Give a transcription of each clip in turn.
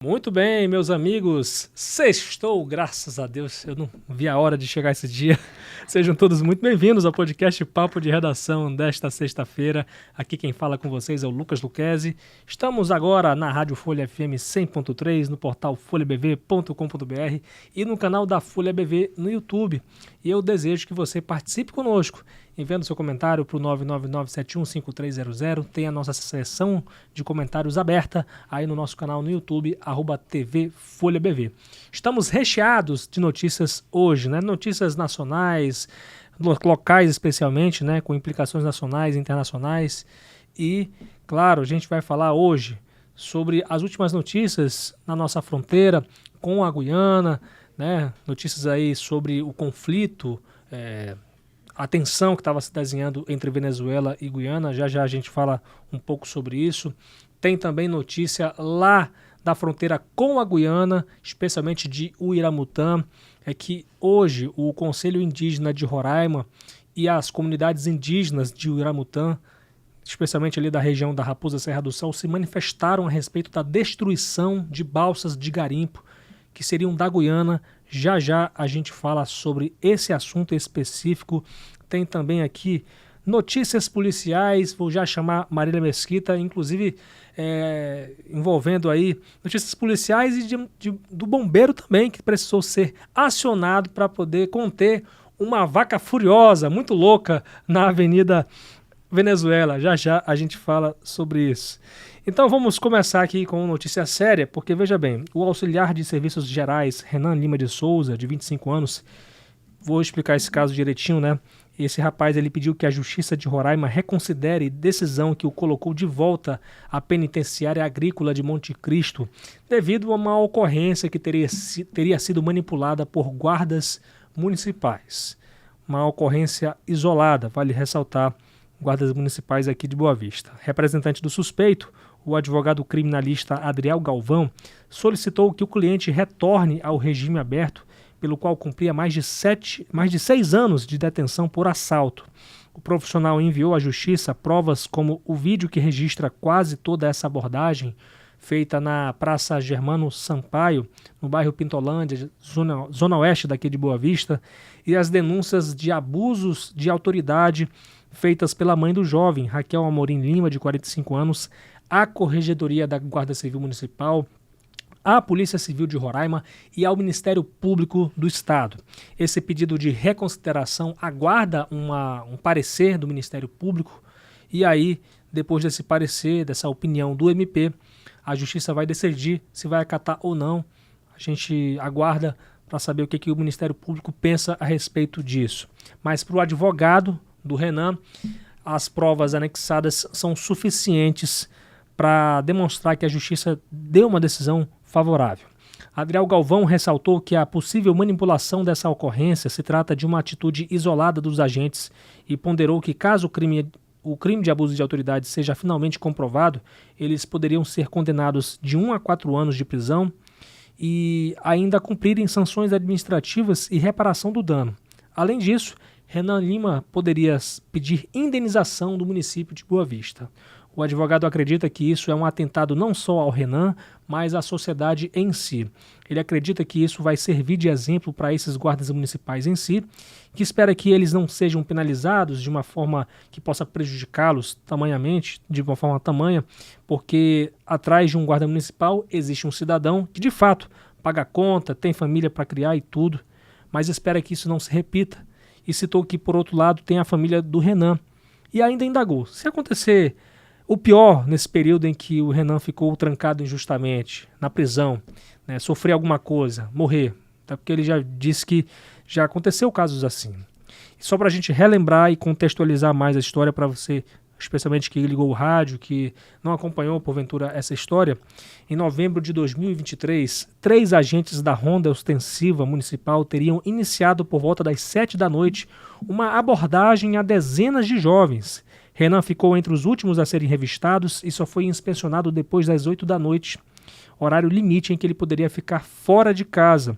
Muito bem, meus amigos, sextou, graças a Deus, eu não vi a hora de chegar esse dia. Sejam todos muito bem-vindos ao podcast Papo de Redação desta sexta-feira. Aqui quem fala com vocês é o Lucas Luquezzi. Estamos agora na Rádio Folha FM 100.3, no portal folhabv.com.br e no canal da Folha BV no YouTube. E eu desejo que você participe conosco, enviando seu comentário para o 999715300. Tem a nossa seção de comentários aberta aí no nosso canal no YouTube, @TV Folha BV. Estamos recheados de notícias hoje, né? Notícias nacionais, locais especialmente, né? Com implicações nacionais e internacionais. E, claro, a gente vai falar hoje sobre as últimas notícias na nossa fronteira com a Guiana, né? Notícias aí sobre o conflito, a tensão que estava se desenhando entre Venezuela e Guiana. Já a gente fala um pouco sobre isso. Tem também notícia lá da fronteira com a Guiana, especialmente de Uiramutã, é que hoje o Conselho Indígena de Roraima e as comunidades indígenas de Uiramutã, especialmente ali da região da Raposa Serra do Sol, se manifestaram a respeito da destruição de balsas de garimpo que seriam da Guiana. Já a gente fala sobre esse assunto específico. Tem também aqui notícias policiais, vou já chamar Marília Mesquita, inclusive envolvendo aí notícias policiais e do bombeiro também, que precisou ser acionado para poder conter uma vaca furiosa, muito louca, na Avenida Venezuela. Já a gente fala sobre isso. Então vamos começar aqui com notícia séria, porque veja bem, o auxiliar de serviços gerais, Renan Lima de Souza, de 25 anos, vou explicar esse caso direitinho, né? Esse rapaz, ele pediu que a Justiça de Roraima reconsidere decisão que o colocou de volta à penitenciária agrícola de Monte Cristo, devido a uma ocorrência que teria sido manipulada por guardas municipais. Uma ocorrência isolada, vale ressaltar, guardas municipais aqui de Boa Vista. Representante do suspeito, o advogado criminalista Adriel Galvão, solicitou que o cliente retorne ao regime aberto, pelo qual cumpria mais de 6 anos de detenção por assalto. O profissional enviou à Justiça provas como o vídeo que registra quase toda essa abordagem, feita na Praça Germano Sampaio, no bairro Pintolândia, zona oeste daqui de Boa Vista, e as denúncias de abusos de autoridade feitas pela mãe do jovem, Raquel Amorim Lima, de 45 anos, à Corregedoria da Guarda Civil Municipal, à Polícia Civil de Roraima e ao Ministério Público do Estado. Esse pedido de reconsideração aguarda um parecer do Ministério Público e aí, depois desse parecer, dessa opinião do MP, a Justiça vai decidir se vai acatar ou não. A gente aguarda para saber o que o Ministério Público pensa a respeito disso. Mas para o advogado do Renan, as provas anexadas são suficientes para demonstrar que a Justiça deu uma decisão favorável. Adriel Galvão ressaltou que a possível manipulação dessa ocorrência se trata de uma atitude isolada dos agentes e ponderou que, caso o crime de abuso de autoridade seja finalmente comprovado, eles poderiam ser condenados de 1 a 4 anos de prisão e ainda cumprirem sanções administrativas e reparação do dano. Além disso, Renan Lima poderia pedir indenização do município de Boa Vista. O advogado acredita que isso é um atentado não só ao Renan, mas à sociedade em si. Ele acredita que isso vai servir de exemplo para esses guardas municipais em si, que espera que eles não sejam penalizados de uma forma que possa prejudicá-los tamanhamente, de uma forma tamanha, porque atrás de um guarda municipal existe um cidadão que de fato paga a conta, tem família para criar e tudo, mas espera que isso não se repita. E citou que, por outro lado, tem a família do Renan. E ainda indagou, se acontecer o pior nesse período em que o Renan ficou trancado injustamente, na prisão, né, sofrer alguma coisa, morrer, até porque ele já disse que já aconteceu casos assim. E só para a gente relembrar e contextualizar mais a história para você, especialmente que ligou o rádio, que não acompanhou porventura essa história, em novembro de 2023, 3 agentes da Ronda Ostensiva Municipal teriam iniciado por volta das 7 da noite uma abordagem a dezenas de jovens. Renan ficou entre os últimos a serem revistados e só foi inspecionado depois das 8 da noite, horário limite em que ele poderia ficar fora de casa,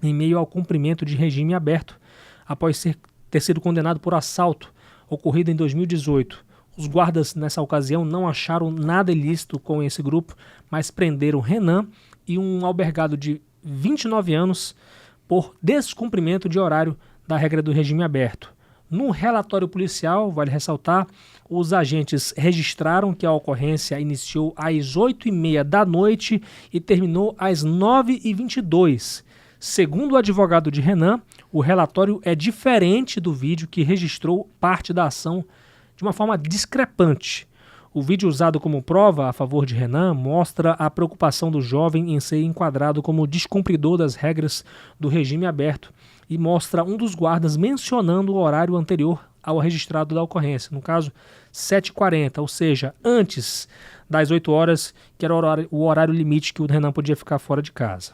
em meio ao cumprimento de regime aberto, após ter sido condenado por assalto, ocorrido em 2018. Os guardas, nessa ocasião, não acharam nada ilícito com esse grupo, mas prenderam Renan e um albergado de 29 anos por descumprimento de horário da regra do regime aberto. No relatório policial, vale ressaltar, os agentes registraram que a ocorrência iniciou às 8h30 da noite e terminou às 9h22. Segundo o advogado de Renan, o relatório é diferente do vídeo que registrou parte da ação de uma forma discrepante. O vídeo usado como prova a favor de Renan mostra a preocupação do jovem em ser enquadrado como descumpridor das regras do regime aberto e mostra um dos guardas mencionando o horário anterior ao registrado da ocorrência, no caso 7h40, ou seja, antes das 8 horas, que era o horário limite que o Renan podia ficar fora de casa.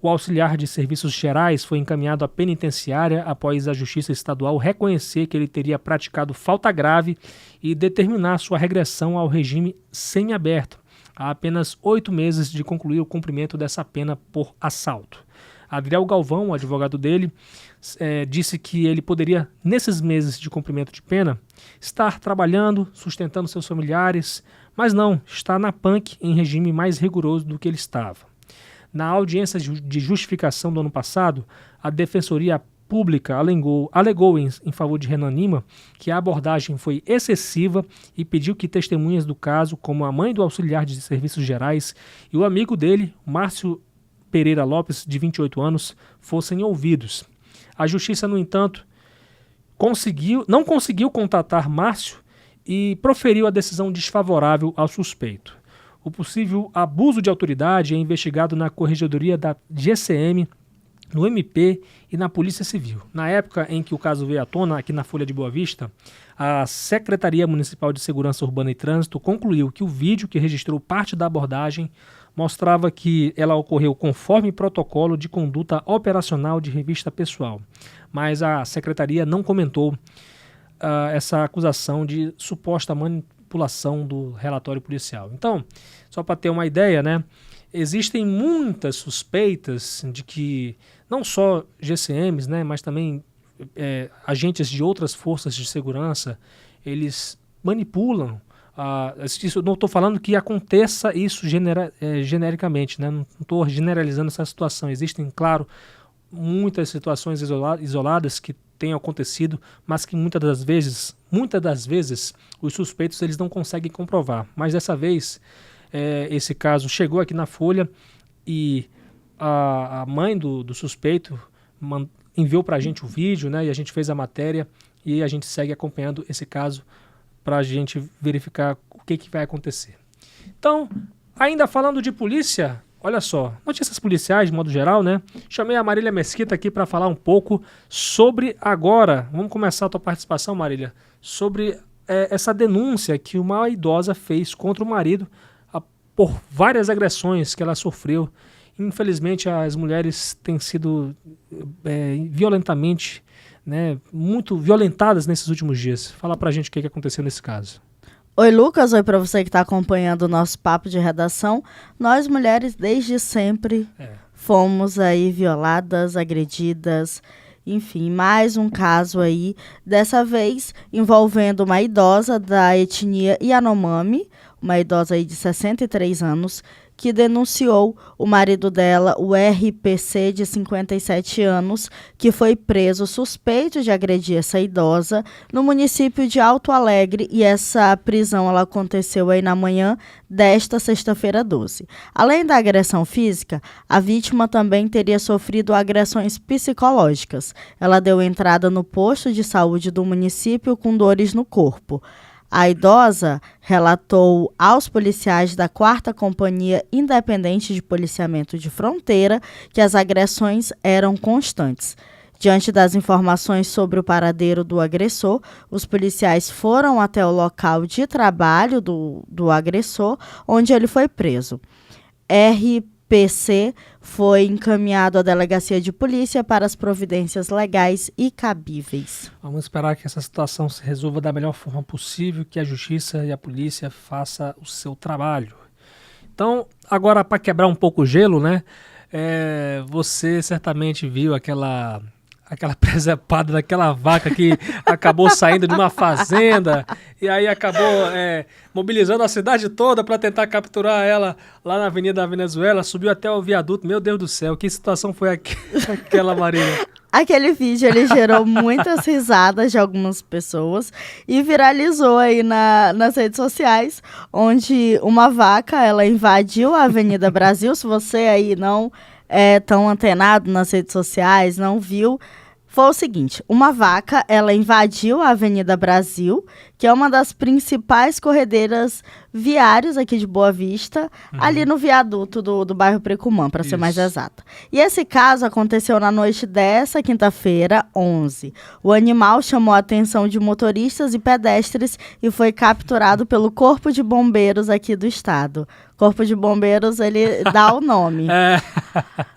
O auxiliar de serviços gerais foi encaminhado à penitenciária após a Justiça Estadual reconhecer que ele teria praticado falta grave e determinar sua regressão ao regime semiaberto, há apenas 8 meses de concluir o cumprimento dessa pena por assalto. Adriel Galvão, o advogado dele, disse que ele poderia, nesses meses de cumprimento de pena, estar trabalhando, sustentando seus familiares, mas não, está na PANC em regime mais rigoroso do que ele estava. Na audiência de justificação do ano passado, a Defensoria Pública alegou em favor de Renan Lima que a abordagem foi excessiva e pediu que testemunhas do caso, como a mãe do auxiliar de serviços gerais e o amigo dele, Márcio Pereira Lopes, de 28 anos, fossem ouvidos. A Justiça, no entanto, não conseguiu contatar Márcio e proferiu a decisão desfavorável ao suspeito. O possível abuso de autoridade é investigado na Corregedoria da GCM, no MP e na Polícia Civil. Na época em que o caso veio à tona, aqui na Folha de Boa Vista, a Secretaria Municipal de Segurança Urbana e Trânsito concluiu que o vídeo que registrou parte da abordagem mostrava que ela ocorreu conforme protocolo de conduta operacional de revista pessoal. Mas a Secretaria não comentou essa acusação de suposta manipulação do relatório policial. Então, só para ter uma ideia, né, existem muitas suspeitas de que não só GCMs, né, mas também agentes de outras forças de segurança, eles manipulam. Isso, não estou falando que aconteça isso genericamente, né, não estou generalizando essa situação. Existem, claro, muitas situações isoladas que têm acontecido, mas que muitas das vezes os suspeitos eles não conseguem comprovar. Mas dessa vez esse caso chegou aqui na Folha e a mãe do suspeito enviou para a gente o vídeo, né, e a gente fez a matéria e a gente segue acompanhando esse caso para a gente verificar o que vai acontecer. Então, ainda falando de polícia, olha só, notícias policiais de modo geral, né? Chamei a Marília Mesquita aqui para falar um pouco sobre agora. Vamos começar a tua participação, Marília, sobre essa denúncia que uma idosa fez contra o marido por várias agressões que ela sofreu. Infelizmente, as mulheres têm sido violentamente, né, muito violentadas nesses últimos dias. Fala pra gente o que aconteceu nesse caso. Oi, Lucas. Oi para você que está acompanhando o nosso papo de redação. Nós, mulheres, desde sempre fomos aí violadas, agredidas, enfim, mais um caso aí, dessa vez envolvendo uma idosa da etnia Yanomami, uma idosa aí de 63 anos, que denunciou o marido dela, o RPC, de 57 anos, que foi preso suspeito de agredir essa idosa no município de Alto Alegre, e essa prisão ela aconteceu aí na manhã desta sexta-feira 12. Além da agressão física, a vítima também teria sofrido agressões psicológicas. Ela deu entrada no posto de saúde do município com dores no corpo. A idosa relatou aos policiais da 4ª Companhia Independente de Policiamento de Fronteira que as agressões eram constantes. Diante das informações sobre o paradeiro do agressor, os policiais foram até o local de trabalho do agressor, onde ele foi preso. RPC foi encaminhado à delegacia de polícia para as providências legais e cabíveis. Vamos esperar que essa situação se resolva da melhor forma possível, que a justiça e a polícia façam o seu trabalho. Então, agora para quebrar um pouco o gelo, né? Você certamente viu aquela aquela presepada daquela vaca que acabou saindo de uma fazenda e aí acabou mobilizando a cidade toda para tentar capturar ela lá na Avenida da Venezuela, subiu até o viaduto. Meu Deus do céu, que situação foi aquela, Marília? Aquele vídeo, ele gerou muitas risadas de algumas pessoas e viralizou aí nas redes sociais, onde uma vaca, ela invadiu a Avenida Brasil. Se você aí não é tão antenado nas redes sociais, não viu, foi o seguinte: uma vaca, ela invadiu a Avenida Brasil, que é uma das principais corredeiras viárias aqui de Boa Vista, ali no viaduto do bairro Precumã, para ser mais exata. E esse caso aconteceu na noite dessa quinta-feira, 11. O animal chamou a atenção de motoristas e pedestres e foi capturado pelo Corpo de Bombeiros aqui do estado. Corpo de Bombeiros, ele dá o nome.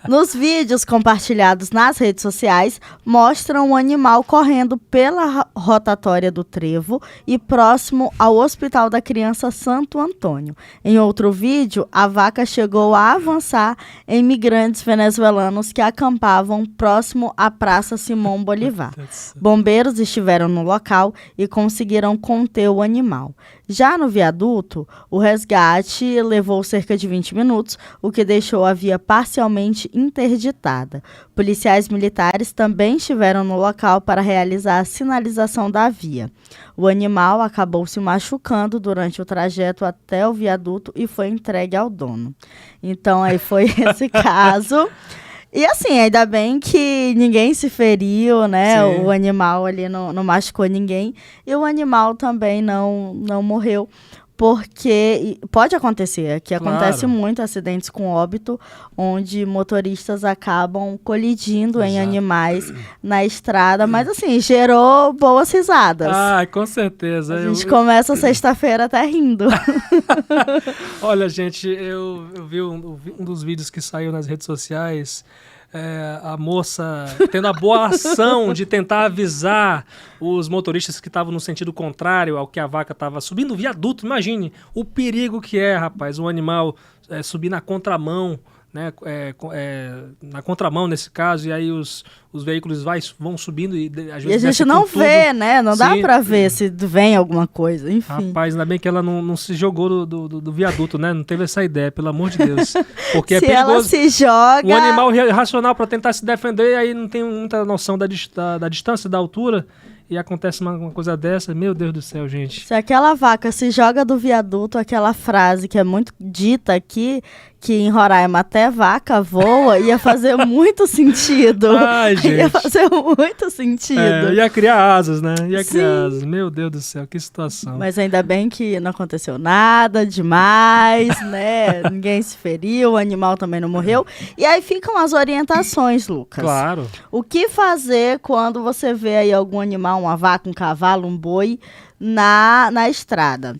Nos vídeos compartilhados nas redes sociais, mostram o animal correndo pela rotatória do Trevo e próximo ao Hospital da Criança Santo Antônio. Em outro vídeo, a vaca chegou a avançar em imigrantes venezuelanos que acampavam próximo à Praça Simão Bolivar. Bombeiros estiveram no local e conseguiram conter o animal. Já no viaduto, o resgate levou cerca de 20 minutos, o que deixou a via parcialmente interditada. Policiais militares também estiveram no local para realizar a sinalização da via. O animal acabou se machucando durante o trajeto até o viaduto e foi entregue ao dono. Então, aí foi esse caso. E assim, ainda bem que ninguém se feriu, né? Sim. O animal ali não machucou ninguém. E o animal também não morreu. Porque pode acontecer, que acontece muito acidentes com óbito, onde motoristas acabam colidindo em animais na estrada. Mas assim, gerou boas risadas. Ah, com certeza. A gente começa sexta-feira até rindo. Olha, gente, eu vi um dos vídeos que saiu nas redes sociais. A moça tendo a boa ação de tentar avisar os motoristas que estavam no sentido contrário ao que a vaca estava subindo o viaduto. Imagine o perigo que é, rapaz, um animal subir na contramão, né? Na contramão nesse caso, e aí os veículos vão subindo e às vezes a gente não vê, né? Não dá pra ver se vem alguma coisa, enfim. Rapaz, ainda bem que ela não se jogou do viaduto, né? Não teve essa ideia, pelo amor de Deus. Porque é perigoso. Ela se joga... Um animal irracional pra tentar se defender, aí não tem muita noção da distância, da altura, e acontece uma coisa dessa. Meu Deus do céu, gente. Se aquela vaca se joga do viaduto, aquela frase que é muito dita aqui, que em Roraima até vaca voa, ia fazer muito sentido. Ai, gente. Ia fazer muito sentido. Ia criar asas, né? Ia Sim. criar asas. Meu Deus do céu, que situação. Mas ainda bem que não aconteceu nada demais, né? Ninguém se feriu, o animal também não morreu. E aí ficam as orientações, Lucas. Claro. O que fazer quando você vê aí algum animal, uma vaca, um cavalo, um boi, na estrada?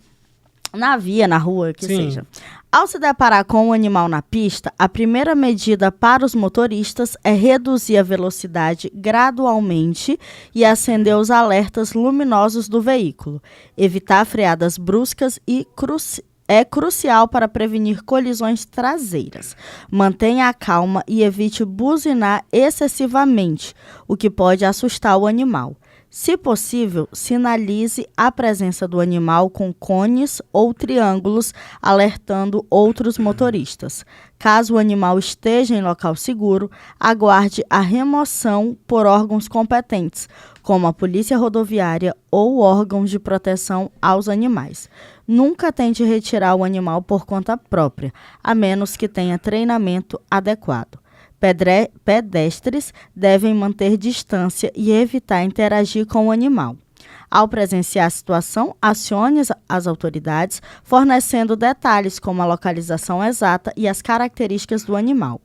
Na via, na rua, que Sim. seja. Ao se deparar com um animal na pista, a primeira medida para os motoristas é reduzir a velocidade gradualmente e acender os alertas luminosos do veículo. Evitar freadas bruscas é crucial para prevenir colisões traseiras. Mantenha a calma e evite buzinar excessivamente, o que pode assustar o animal. Se possível, sinalize a presença do animal com cones ou triângulos, alertando outros motoristas. Caso o animal esteja em local seguro, aguarde a remoção por órgãos competentes, como a Polícia Rodoviária ou órgãos de proteção aos animais. Nunca tente retirar o animal por conta própria, a menos que tenha treinamento adequado. Pedestres devem manter distância e evitar interagir com o animal. Ao presenciar a situação, acione as autoridades, fornecendo detalhes como a localização exata e as características do animal.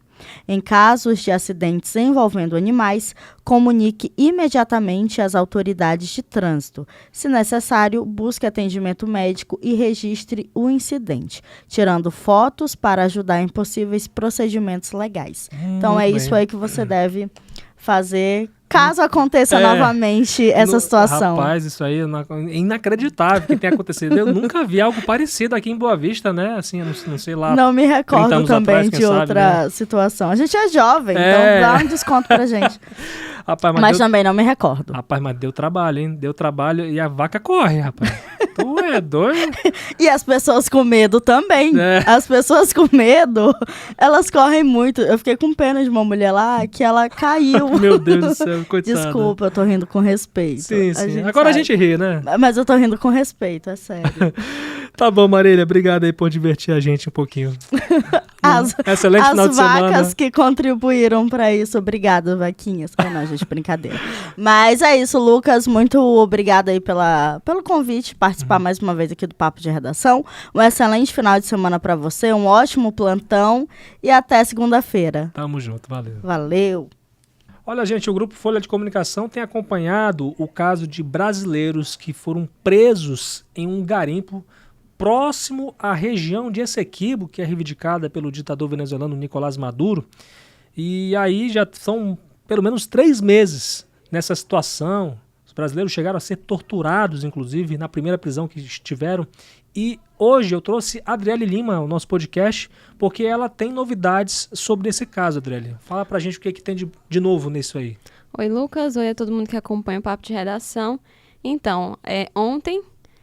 Em casos de acidentes envolvendo animais, comunique imediatamente às autoridades de trânsito. Se necessário, busque atendimento médico e registre o incidente, tirando fotos para ajudar em possíveis procedimentos legais. Então é isso aí que você deve fazer caso aconteça novamente essa situação. Rapaz, isso aí é inacreditável que tenha acontecido. Eu nunca vi algo parecido aqui em Boa Vista, né? Assim, eu não sei lá. Não me recordo também atrás, de outra situação. A gente é jovem, então dá um desconto pra gente. Rapaz, mas também não me recordo. Rapaz, mas deu trabalho, hein? Deu trabalho e a vaca corre, rapaz. Tu é doido? E as pessoas com medo também. As pessoas com medo, elas correm muito. Eu fiquei com pena de uma mulher lá que ela caiu. Meu Deus do céu, coitada. Desculpa, eu tô rindo com respeito. Sim. Agora a gente ri, né? Mas eu tô rindo com respeito, é sério. Tá bom, Marília. Obrigado aí por divertir a gente um pouquinho. Excelente final de semana. As vacas que contribuíram pra isso. Obrigada, vaquinhas. Não, gente, brincadeira. Mas é isso, Lucas. Muito obrigada aí pelo convite, participar mais uma vez aqui do Papo de Redação. Um excelente final de semana pra você, um ótimo plantão e até segunda-feira. Tamo junto, valeu. Valeu. Olha, gente, o Grupo Folha de Comunicação tem acompanhado o caso de brasileiros que foram presos em um garimpo próximo à região de Essequibo, que é reivindicada pelo ditador venezuelano Nicolás Maduro. E aí já são pelo menos 3 meses nessa situação. Os brasileiros chegaram a ser torturados, inclusive, na primeira prisão que estiveram. E hoje eu trouxe a Adriele Lima ao nosso podcast, porque ela tem novidades sobre esse caso, Adriele. Fala pra gente o que tem de novo nisso aí. Oi, Lucas. Oi a todo mundo que acompanha o Papo de Redação. Então, ontem,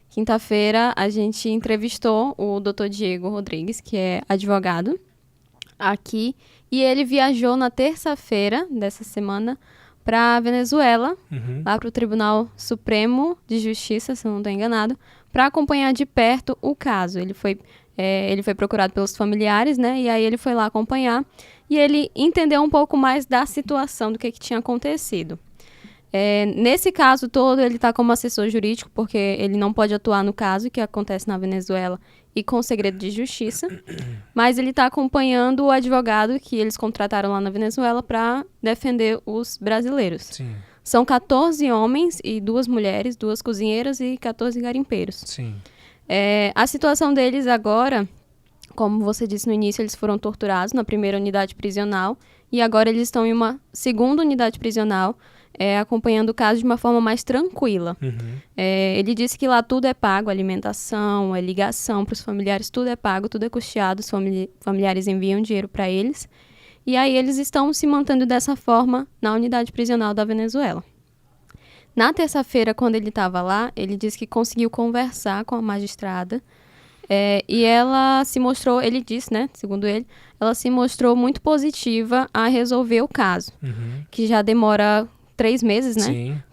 quinta-feira, a gente entrevistou o Dr. Diego Rodrigues, que é advogado aqui, e ele viajou na terça-feira dessa semana para a Venezuela, lá para o Tribunal Supremo de Justiça, se eu não estou enganado, para acompanhar de perto o caso. Ele foi procurado pelos familiares, né? E aí ele foi lá acompanhar e ele entendeu um pouco mais da situação, do que tinha acontecido. Nesse caso todo, ele está como assessor jurídico, porque ele não pode atuar no caso que acontece na Venezuela e com segredo de justiça, mas ele está acompanhando o advogado que eles contrataram lá na Venezuela para defender os brasileiros. Sim. São 14 homens e 2 mulheres, 2 cozinheiras e 14 garimpeiros. Sim. A situação deles agora, como você disse no início, eles foram torturados na primeira unidade prisional e agora eles estão em uma segunda unidade prisional, acompanhando o caso de uma forma mais tranquila. Ele disse que lá tudo é pago, alimentação, ligação para os familiares, tudo é pago, tudo é custeado, os familiares enviam dinheiro para eles. E aí eles estão se mantendo dessa forma na unidade prisional da Venezuela. Na terça-feira, quando ele estava lá, ele disse que conseguiu conversar com a magistrada e ela se mostrou, ele disse, né, segundo ele, ela se mostrou muito positiva a resolver o caso, que já demora 3 meses, né? Sim.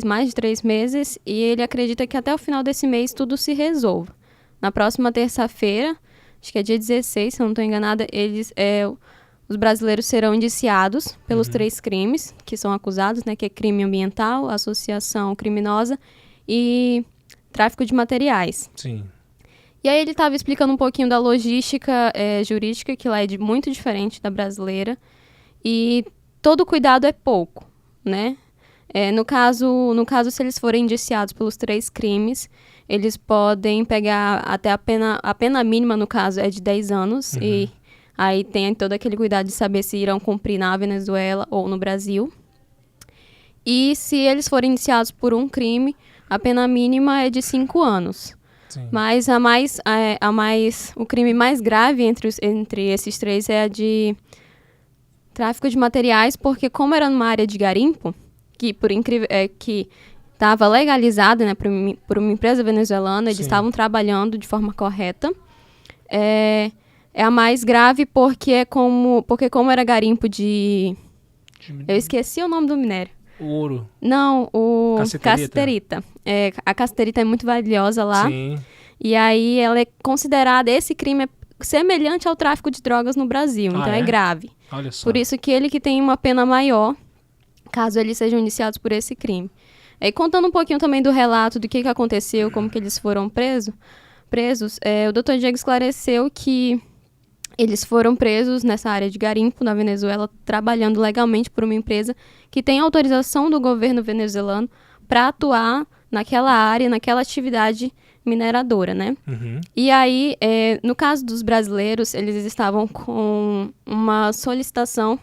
Mais de 3 meses, e ele acredita que até o final desse mês tudo se resolva. Na próxima terça-feira, acho que é dia 16, se eu não estou enganada, os brasileiros serão indiciados pelos 3 crimes que são acusados, né? Que é crime ambiental, associação criminosa e tráfico de materiais. Sim. E aí ele estava explicando um pouquinho da logística jurídica, que lá é muito diferente da brasileira, e todo cuidado é pouco, né? No caso, se eles forem indiciados pelos 3 crimes, eles podem pegar até a pena mínima, no caso, é de 10 anos, e aí tem todo aquele cuidado de saber se irão cumprir na Venezuela ou no Brasil. E se eles forem indiciados por um crime, a pena mínima é de 5 anos. Sim. Mas o crime mais grave entre esses 3 é a de tráfico de materiais, porque como era numa área de garimpo, que por incrível que estava legalizada, né, por uma empresa venezuelana, eles estavam trabalhando de forma correta, é a mais grave porque como era garimpo de... Eu esqueci o nome do minério. O ouro. Não, o cassiterita. A cassiterita é muito valiosa lá. Sim. E aí ela é considerada, esse crime é semelhante ao tráfico de drogas no Brasil, então é grave. Olha só. Por isso que ele que tem uma pena maior, caso eles sejam indiciados por esse crime. E contando um pouquinho também do relato do que aconteceu, como que eles foram presos, o Dr. Diego esclareceu que eles foram presos nessa área de garimpo na Venezuela, trabalhando legalmente por uma empresa que tem autorização do governo venezuelano para atuar naquela área, naquela atividade mineradora, né? E aí, no caso dos brasileiros, eles estavam com uma solicitação,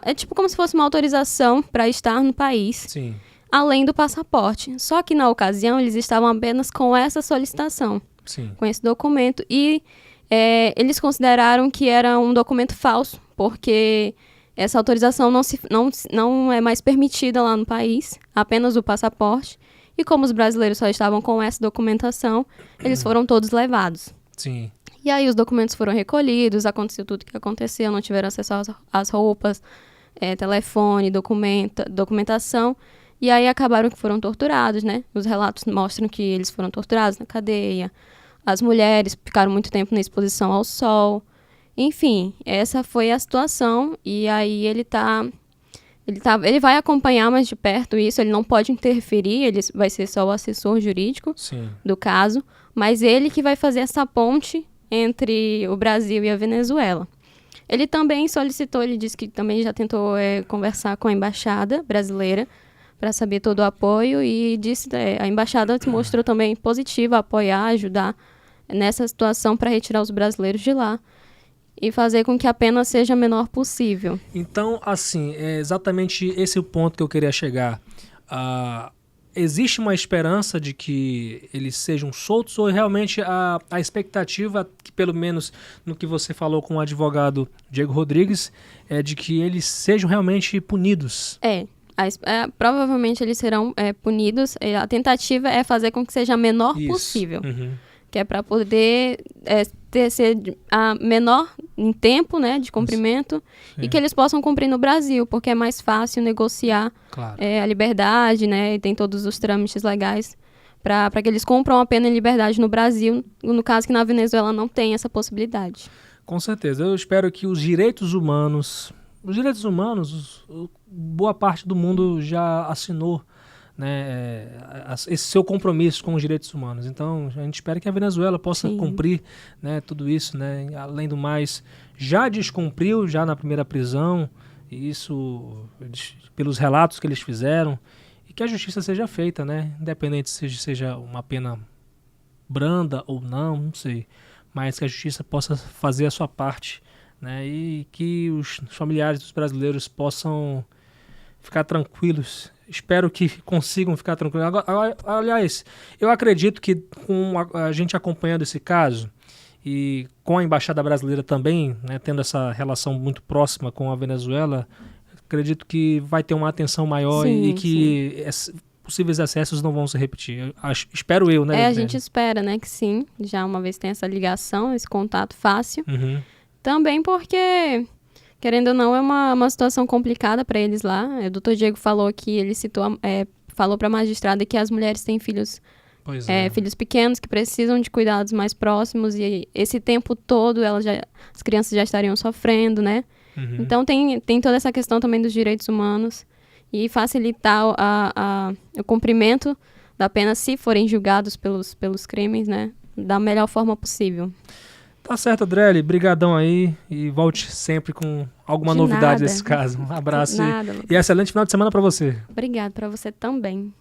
é tipo como se fosse uma autorização para estar no país, Sim. além do passaporte. Só que na ocasião, eles estavam apenas com essa solicitação, Sim. com esse documento, e eles consideraram que era um documento falso, porque essa autorização não é mais permitida lá no país, apenas o passaporte. E como os brasileiros só estavam com essa documentação, eles foram todos levados. Sim. E aí os documentos foram recolhidos, aconteceu tudo o que aconteceu, não tiveram acesso às roupas, telefone, documentação. E aí acabaram que foram torturados, né? Os relatos mostram que eles foram torturados na cadeia. As mulheres ficaram muito tempo na exposição ao sol. Enfim, essa foi a situação. E aí ele vai acompanhar mais de perto isso, ele não pode interferir, ele vai ser só o assessor jurídico Sim. do caso, mas ele que vai fazer essa ponte entre o Brasil e a Venezuela. Ele também solicitou, ele disse que também já tentou conversar com a embaixada brasileira para saber todo o apoio e disse a embaixada se mostrou também positiva a apoiar, ajudar nessa situação para retirar os brasileiros de lá e fazer com que a pena seja a menor possível. Então, assim, é exatamente esse o ponto que eu queria chegar. Existe uma esperança de que eles sejam soltos ou realmente a expectativa, que pelo menos no que você falou com o advogado Diego Rodrigues, é de que eles sejam realmente punidos? Provavelmente eles serão punidos. A tentativa é fazer com que seja a menor Isso. Possível. Uhum. Que é para poder ser a menor em tempo, né, de cumprimento e que eles possam cumprir no Brasil, porque é mais fácil negociar a liberdade, né, e tem todos os trâmites legais para que eles cumpram a pena em liberdade no Brasil, no caso que na Venezuela não tem essa possibilidade. Com certeza. Eu espero que os direitos humanos, boa parte do mundo já assinou, né, esse seu compromisso com os direitos humanos. Então, a gente espera que a Venezuela possa cumprir, né, tudo isso, né, além do mais, já descumpriu já na primeira prisão, e isso pelos relatos que eles fizeram, e que a justiça seja feita, né, independente se seja uma pena branda ou não sei, mas que a justiça possa fazer a sua parte, né, e que os familiares dos brasileiros possam ficar tranquilos. Espero que consigam ficar tranquilos. Aliás, eu acredito que com a gente acompanhando esse caso e com a Embaixada Brasileira também, né, tendo essa relação muito próxima com a Venezuela, acredito que vai ter uma atenção maior e que possíveis acessos não vão se repetir. Espero eu, né? A gente espera, né, que sim. Já uma vez tem essa ligação, esse contato fácil. Uhum. Também porque, querendo ou não, é uma situação complicada para eles lá. O doutor Diego falou que ele falou para a magistrada que as mulheres têm filhos, filhos pequenos que precisam de cuidados mais próximos e esse tempo todo as crianças já estariam sofrendo, né? Uhum. Então tem toda essa questão também dos direitos humanos e facilitar o cumprimento da pena se forem julgados pelos crimes, né? Da melhor forma possível. Tá certo, Adriele. Brigadão aí e volte sempre com alguma novidade desse caso. Um abraço e excelente final de semana para você. Obrigada, para você também.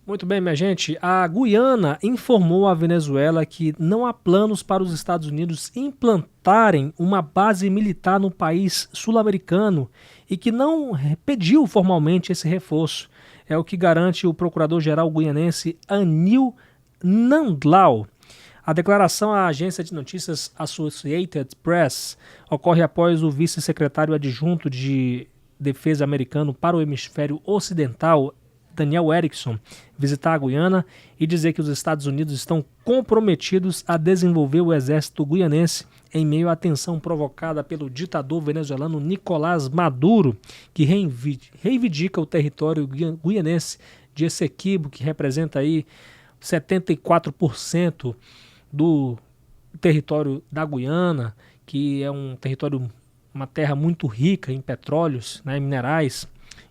Muito bem, minha gente. A Guiana informou à Venezuela que não há planos para os Estados Unidos implantarem uma base militar no país sul-americano e que não pediu formalmente esse reforço. É o que garante o procurador-geral guianense Anil Nandlau. A declaração à agência de notícias Associated Press ocorre após o vice-secretário adjunto de defesa americano para o hemisfério ocidental, Daniel Erickson, visitar a Guiana e dizer que os Estados Unidos estão comprometidos a desenvolver o exército guianense em meio à tensão provocada pelo ditador venezuelano Nicolás Maduro, que reivindica o território guianense de Essequibo, que representa aí 74% do território da Guiana, que é um território, uma terra muito rica em petróleos, né, em minerais.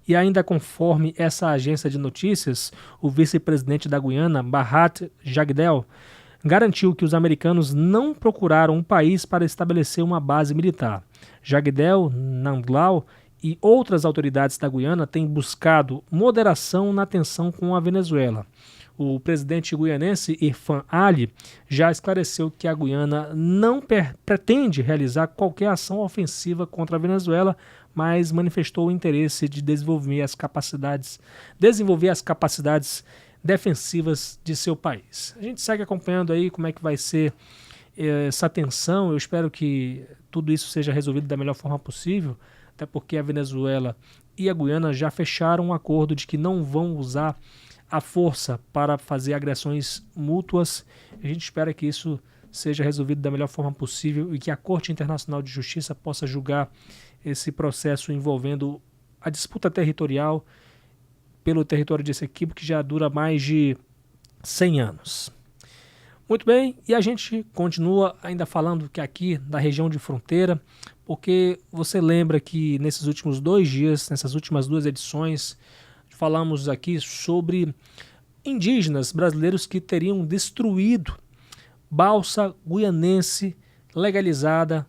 E ainda conforme essa agência de notícias, o vice-presidente da Guiana, Bharrat Jagdeo, garantiu que os americanos não procuraram um país para estabelecer uma base militar. Jagdeo, Nandlau e outras autoridades da Guiana têm buscado moderação na tensão com a Venezuela. O presidente guianense Irfan Ali já esclareceu que a Guiana não pretende realizar qualquer ação ofensiva contra a Venezuela, mas manifestou o interesse de desenvolver as capacidades defensivas de seu país. A gente segue acompanhando aí como é que vai ser essa tensão. Eu espero que tudo isso seja resolvido da melhor forma possível. até porque a Venezuela e a Guiana já fecharam um acordo de que não vão usar a força para fazer agressões mútuas. A gente espera que isso seja resolvido da melhor forma possível e que a Corte Internacional de Justiça possa julgar esse processo envolvendo a disputa territorial pelo território de Essequibo, que já dura mais de 100 anos. Muito bem, e a gente continua ainda falando que aqui da região de fronteira, porque você lembra que nesses últimos 2 dias, nessas últimas 2 edições, falamos aqui sobre indígenas brasileiros que teriam destruído balsa guianense legalizada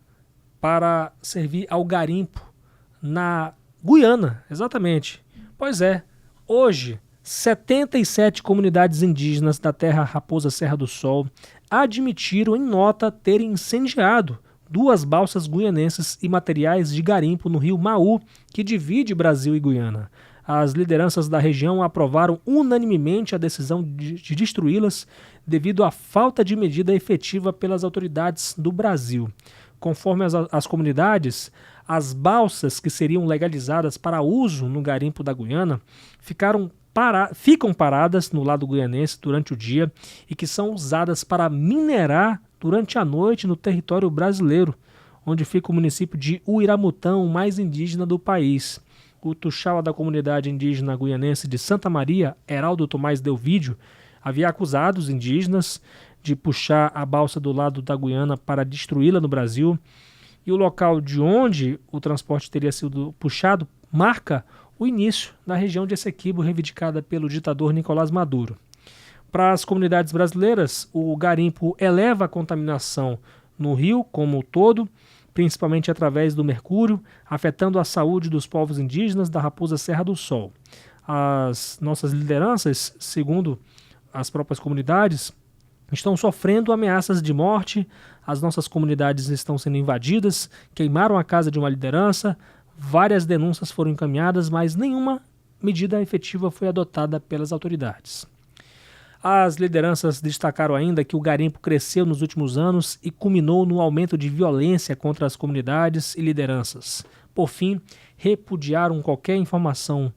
para servir ao garimpo na Guiana, exatamente. Pois é, hoje 77 comunidades indígenas da terra Raposa Serra do Sol admitiram em nota terem incendiado 2 balsas guianenses e materiais de garimpo no rio Maú, que divide Brasil e Guiana. As lideranças da região aprovaram unanimemente a decisão de destruí-las devido à falta de medida efetiva pelas autoridades do Brasil. Conforme as comunidades, as balsas que seriam legalizadas para uso no garimpo da Guiana ficam paradas no lado guianense durante o dia e que são usadas para minerar durante a noite no território brasileiro, onde fica o município de Uiramutã, o mais indígena do país. O tuxaua da comunidade indígena guianense de Santa Maria, Heraldo Tomás Delvídio, havia acusado os indígenas de puxar a balsa do lado da Guiana para destruí-la no Brasil, e o local de onde o transporte teria sido puxado marca o início da região de Essequibo, reivindicada pelo ditador Nicolás Maduro. Para as comunidades brasileiras, o garimpo eleva a contaminação no rio como um todo, principalmente através do mercúrio, afetando a saúde dos povos indígenas da Raposa Serra do Sol. As nossas lideranças, segundo as próprias comunidades, estão sofrendo ameaças de morte, as nossas comunidades estão sendo invadidas, queimaram a casa de uma liderança, várias denúncias foram encaminhadas, mas nenhuma medida efetiva foi adotada pelas autoridades. As lideranças destacaram ainda que o garimpo cresceu nos últimos anos e culminou no aumento de violência contra as comunidades e lideranças. Por fim, repudiaram qualquer informação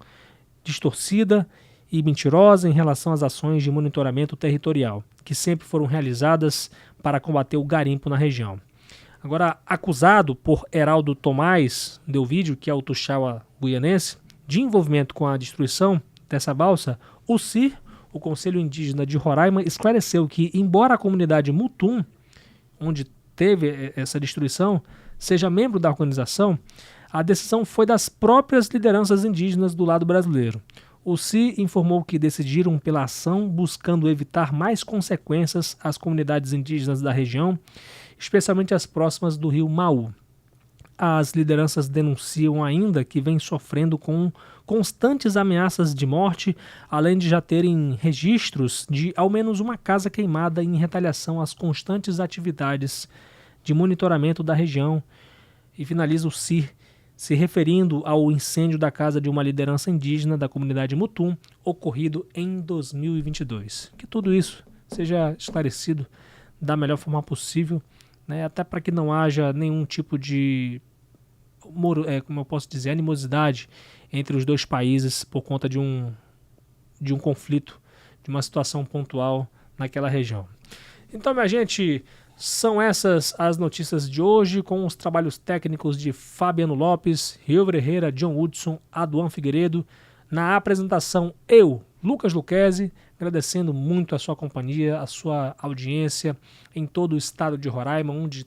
distorcida e mentirosa em relação às ações de monitoramento territorial, que sempre foram realizadas para combater o garimpo na região. Agora, acusado por Heraldo Tomás Delvídio, que é o tuxaua guianense, de envolvimento com a destruição dessa balsa, o CIR, o Conselho Indígena de Roraima, esclareceu que, embora a comunidade Mutum, onde teve essa destruição, seja membro da organização, a decisão foi das próprias lideranças indígenas do lado brasileiro. O CIR informou que decidiram pela ação buscando evitar mais consequências às comunidades indígenas da região, especialmente as próximas do rio Maú. As lideranças denunciam ainda que vêm sofrendo com constantes ameaças de morte, além de já terem registros de ao menos uma casa queimada em retaliação às constantes atividades de monitoramento da região. E finaliza o CIR se referindo ao incêndio da casa de uma liderança indígena da comunidade Mutum, ocorrido em 2022. Que tudo isso seja esclarecido da melhor forma possível, né, até para que não haja nenhum tipo de, como eu posso dizer, animosidade entre os dois países por conta de um conflito, de uma situação pontual naquela região. Então, minha gente, são essas as notícias de hoje, com os trabalhos técnicos de Fabiano Lopes, Rio Herrera, John Hudson, Aduan Figueiredo. Na apresentação, eu, Lucas Luquezzi, agradecendo muito a sua companhia, a sua audiência em todo o estado de Roraima, onde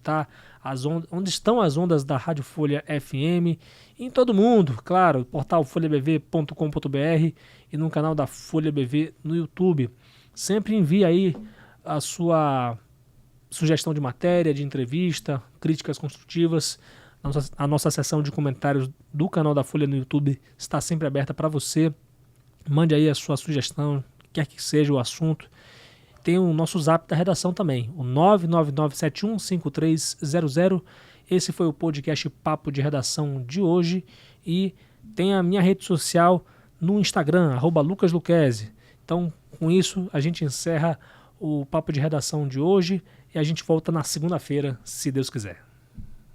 estão as ondas da Rádio Folha FM, e em todo mundo, claro, portal folhabv.com.br e no canal da Folha BV no YouTube. Sempre envie aí a sua sugestão de matéria, de entrevista, críticas construtivas. A nossa seção de comentários do canal da Folha no YouTube está sempre aberta para você. Mande aí a sua sugestão, quer que seja o assunto. Tem o nosso zap da redação também, o 999715300. Esse foi o podcast Papo de Redação de hoje. E tem a minha rede social no Instagram, @LucasLuquezzi. Então, com isso, a gente encerra o Papo de Redação de hoje e a gente volta na segunda-feira, se Deus quiser.